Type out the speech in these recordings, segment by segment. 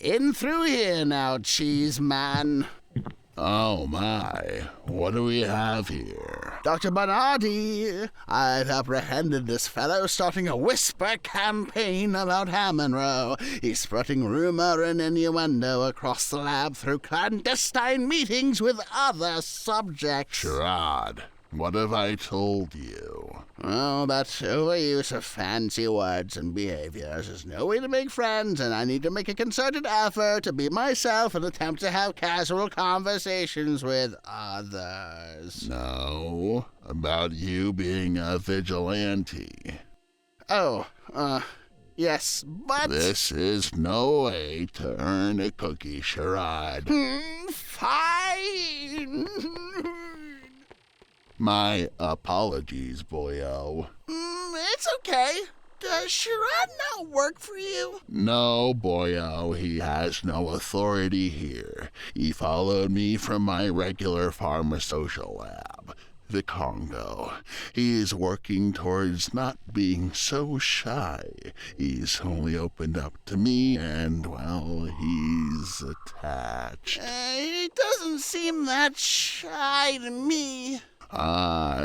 In through here now, cheese man. Oh my, what do we have here? Dr. Banardi, I've apprehended this fellow starting a whisper campaign about Hammonroe. He's spreading rumor and innuendo across the lab through clandestine meetings with other subjects. Sherrod, what have I told you? Oh, that overuse of fancy words and behaviors is no way to make friends, and I need to make a concerted effort to be myself and attempt to have casual conversations with others. No, about you being a vigilante. Oh, yes, but... This is no way to earn a cookie, Sherrod. Fine. My apologies, Boyo. It's okay. Does Sherrod not work for you? No, Boyo, he has no authority here. He followed me from my regular pharmasocial lab, the Congo. He is working towards not being so shy. He's only opened up to me, and, well, he's attached. He doesn't seem that shy to me.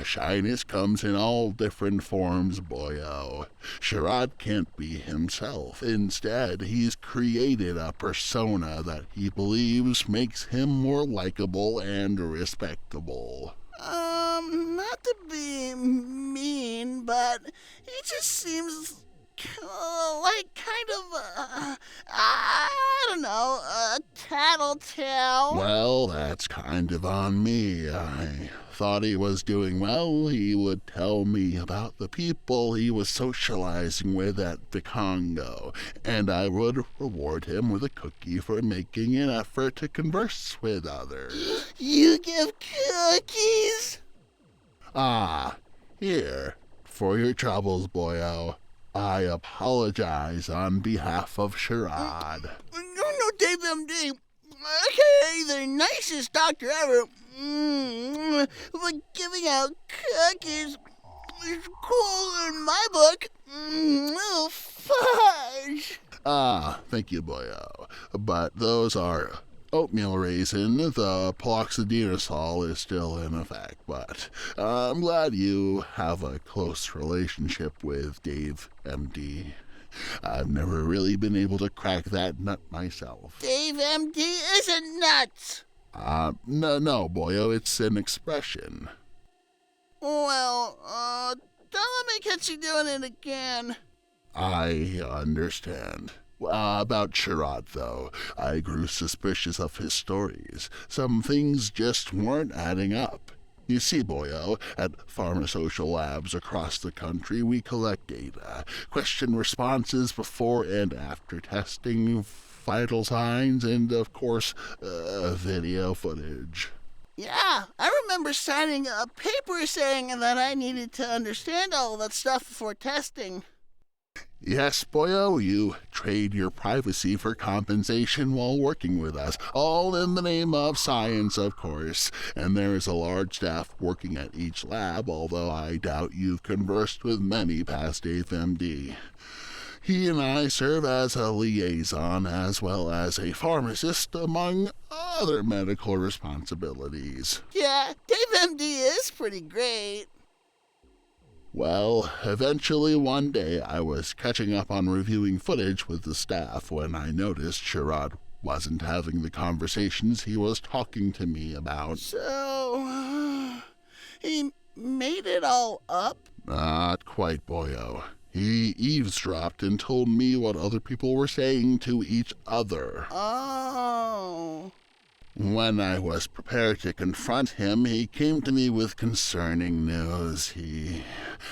Shyness comes in all different forms, Boyo. Sherrod can't be himself. Instead, he's created a persona that he believes makes him more likable and respectable. Not to be mean, but he just seems like kind of, I don't know, a tattletale. Well, that's kind of on me. I thought he was doing well. He would tell me about the people he was socializing with at the Congo, and I would reward him with a cookie for making an effort to converse with others. You give cookies? Here, for your troubles, Boyo. I apologize on behalf of Sherrod. No, Dave MD. Okay, the nicest doctor ever. But giving out cookies is cool in my book. Oh, fudge. Thank you, Boyo. But those are oatmeal raisin. The paloxidinol is still in effect, but I'm glad you have a close relationship with Dave MD. I've never really been able to crack that nut myself. Dave MD isn't nuts. No, Boyo, it's an expression. Well, don't let me catch you doing it again. I understand. About Sherrod, though, I grew suspicious of his stories. Some things just weren't adding up. You see, Boyo, at pharmasocial labs across the country, we collect data, question responses before and after testing, vital signs, and, of course, video footage. Yeah, I remember signing a paper saying that I needed to understand all that stuff before testing. Yes, Boyo, you trade your privacy for compensation while working with us, all in the name of science, of course. And there is a large staff working at each lab, although I doubt you've conversed with many past Dave MD. He and I serve as a liaison as well as a pharmacist, among other medical responsibilities. Yeah, Dave MD is pretty great. Well, eventually one day I was catching up on reviewing footage with the staff when I noticed Sherrod wasn't having the conversations he was talking to me about. So, he made it all up? Not quite, Boyo. He eavesdropped and told me what other people were saying to each other. Oh. When I was prepared to confront him, he came to me with concerning news. He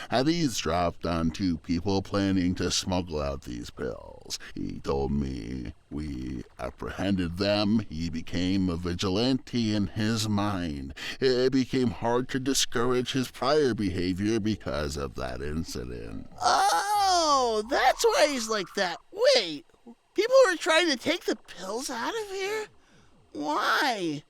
had eavesdropped on two people planning to smuggle out these pills. He told me we apprehended them. He became a vigilante in his mind. It became hard to discourage his prior behavior because of that incident. Oh, that's why he's like that. Wait, people were trying to take the pills out of here? Why?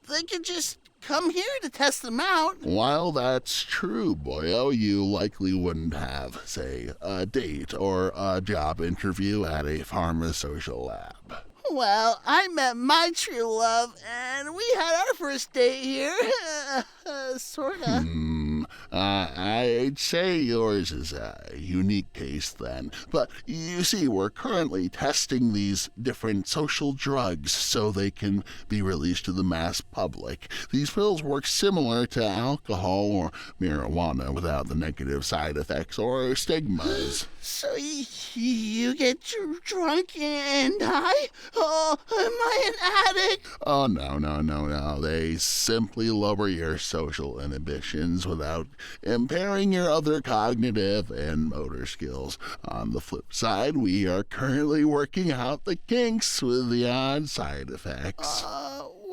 They could just come here to test them out. While that's true, Boyo, you likely wouldn't have, say, a date or a job interview at a pharmasocial lab. Well, I met my true love, and we had our first date here. Sorta. I'd say yours is a unique case then. But you see, we're currently testing these different social drugs so they can be released to the mass public. These pills work similar to alcohol or marijuana without the negative side effects or stigmas. So you get drunk and die? Oh, am I an addict? Oh, no. They simply lower your social inhibitions without impairing your other cognitive and motor skills. On the flip side, we are currently working out the kinks with the odd side effects.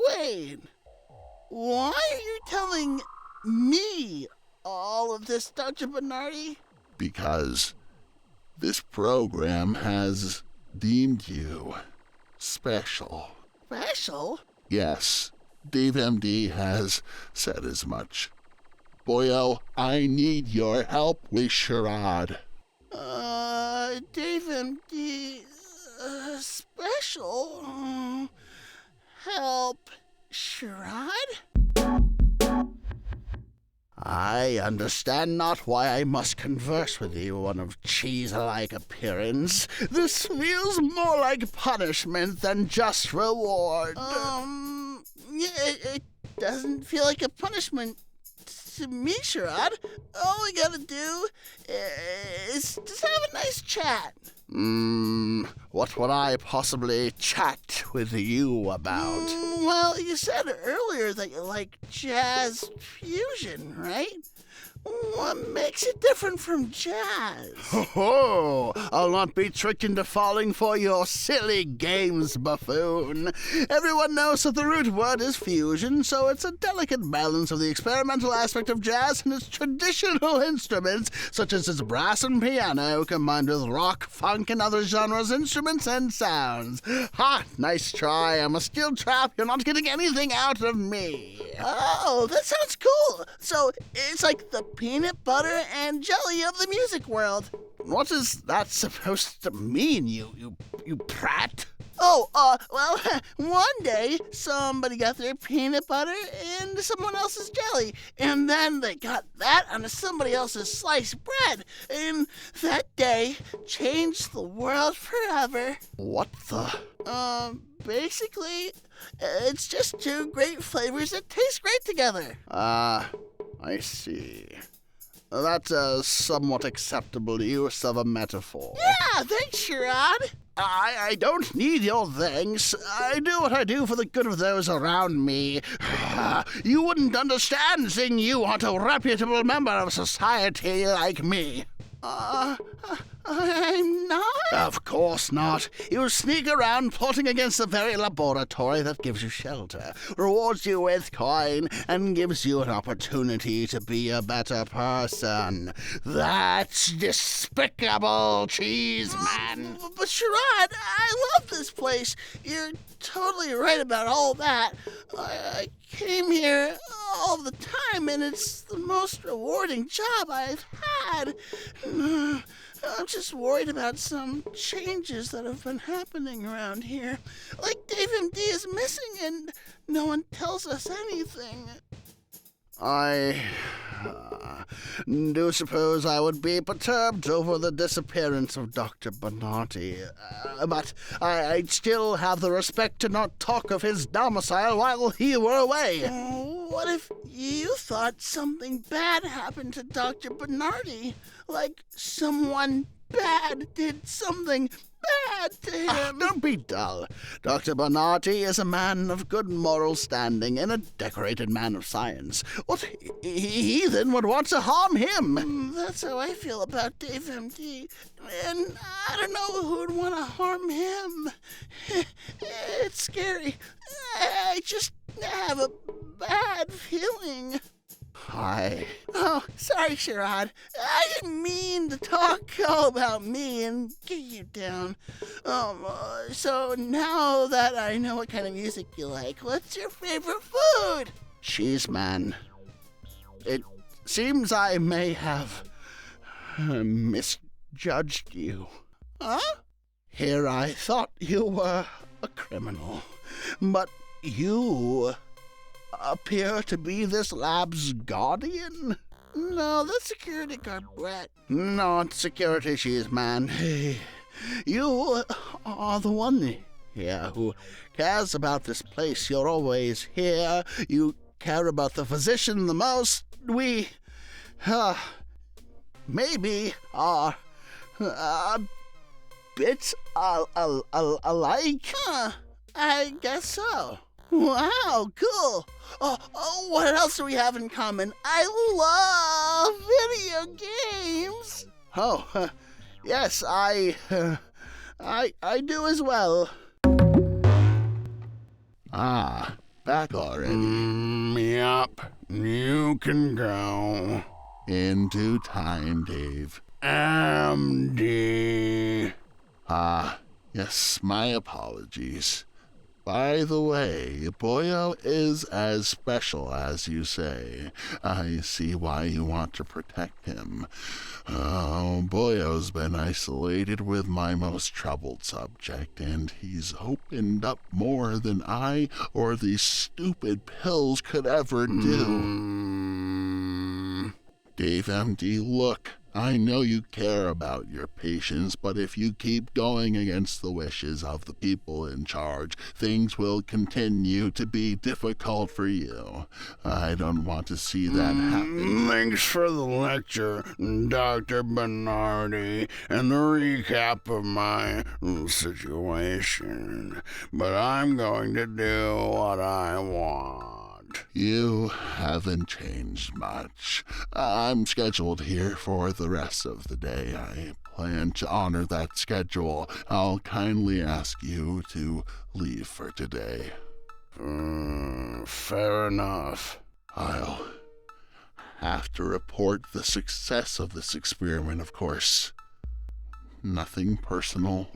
Wait. Why are you telling me all of this, Dr. Banardi? Because this program has deemed you special. Special? Yes, Dave MD has said as much. Boyo, I need your help with charade. Dave MD, special? Help, charade? I understand not why I must converse with you, one of cheese-like appearance. This feels more like punishment than just reward. It doesn't feel like a punishment to me, Sherrod. All we gotta do is just have a nice chat. What would I possibly chat with you about? Well, you said earlier that you like jazz fusion, right? What makes it different from jazz? Ho! I'll not be tricked into falling for your silly games, buffoon. Everyone knows that the root word is fusion, so it's a delicate balance of the experimental aspect of jazz and its traditional instruments, such as its brass and piano, combined with rock, funk, and other genres, instruments, and sounds. Ha! Nice try. I'm a skilled trap. You're not getting anything out of me. Oh, that sounds cool. So it's like the peanut butter and jelly of the music world. What is that supposed to mean, you prat? Oh, well, one day somebody got their peanut butter into someone else's jelly, and then they got that onto somebody else's sliced bread, and that day changed the world forever. What the? Basically, it's just two great flavors that taste great together. I see. That's a somewhat acceptable use of a metaphor. Yeah, thanks, Sherrod. I don't need your thanks. I do what I do for the good of those around me. You wouldn't understand, seeing you aren't a reputable member of society like me. I'm not? Of course not. You sneak around plotting against the very laboratory that gives you shelter, rewards you with coin, and gives you an opportunity to be a better person. That's despicable, cheese man. But Sherrod, I love this place. You're totally right about all that. I came here all the time, and it's the most rewarding job I've had. I'm just worried about some changes that have been happening around here. Like Dave MD is missing and no one tells us anything. I do suppose I would be perturbed over the disappearance of Dr. Banardi, but I'd still have the respect to not talk of his domicile while he were away. What if you thought something bad happened to Dr. Banardi? Like someone bad did something bad to him? Don't be dull. Dr. Banardi is a man of good moral standing and a decorated man of science. What heathen would want to harm him? That's how I feel about Dave MD. And I don't know who would want to harm him. It's scary. I just have a bad feeling. Oh, sorry, Sherrod. I didn't mean to talk all about me and get you down. So now that I know what kind of music you like, what's your favorite food? Cheese man. It seems I may have misjudged you. Huh? Here I thought you were a criminal. But you appear to be this lab's guardian? No, the security guard, Brett. Not security chief, man. You are the one here who cares about this place. You're always here. You care about the physician the most. We, maybe are a bit alike. I guess so. Wow, cool. What else do we have in common? I love video games. Oh, yes, I do as well. Ah, back already. Yup, you can go. Into time, Dave. MD. Ah, yes, my apologies. By the way, Boyo is as special as you say. I see why you want to protect him. Oh, Boyo's been isolated with my most troubled subject, and he's opened up more than I or these stupid pills could ever do. Dave MD, look. I know you care about your patients, but if you keep going against the wishes of the people in charge, things will continue to be difficult for you. I don't want to see that happen. Thanks for the lecture, Dr. Banardi, and the recap of my situation. But I'm going to do what I want. You haven't changed much. I'm scheduled here for the rest of the day. I plan to honor that schedule. I'll kindly ask you to leave for today. Fair enough. I'll have to report the success of this experiment, of course. Nothing personal.